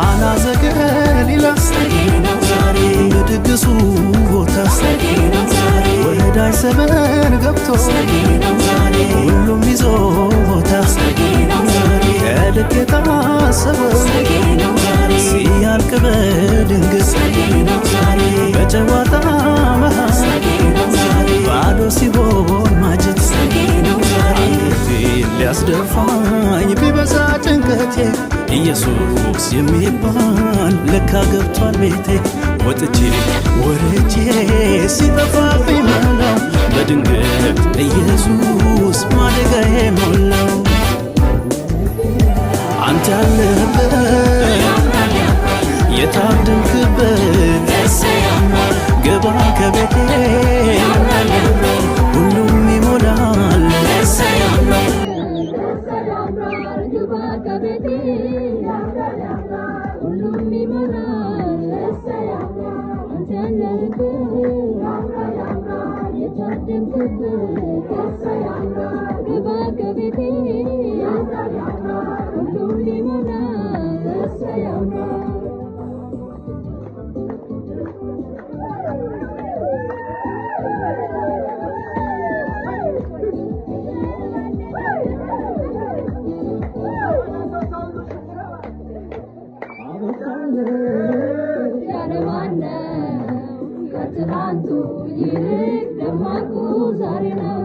አናዘገን ይላስተጊነው ዛሬ በድግሱ ቦታ ስተጊነው ዛሬ ወዳጅ ዘመን ገብቶ ስተጊነው ዛሬ ሁሉም ይዞ ቦታ ስተጊነው ዛሬ ከልክ የታሰበው ስተጊነው ዛሬ ሲያልቅ በድንገት ስተጊነው ዛሬ በጨዋታ መሃል ስተጊነው ዛሬ ባዶ ሲሆን ማጀት ስተጊነው ዛሬ ሊያስደፋኝ ቢበዛ ጭንቀቴ ኢየሱስ የሚባል ለካ ገብቷል ቤቴ ወጥቼ ወርጄ ሲጠፋብኝ መላው በድንገት ኢየሱስ ማደጋዬ ሞላው አንተ ያለህበት የታደምክበት ገባ ከቤቴ ሁሉም ይሞላል ትናንቱ ይልቅ ደማቁ ዛሬ ነው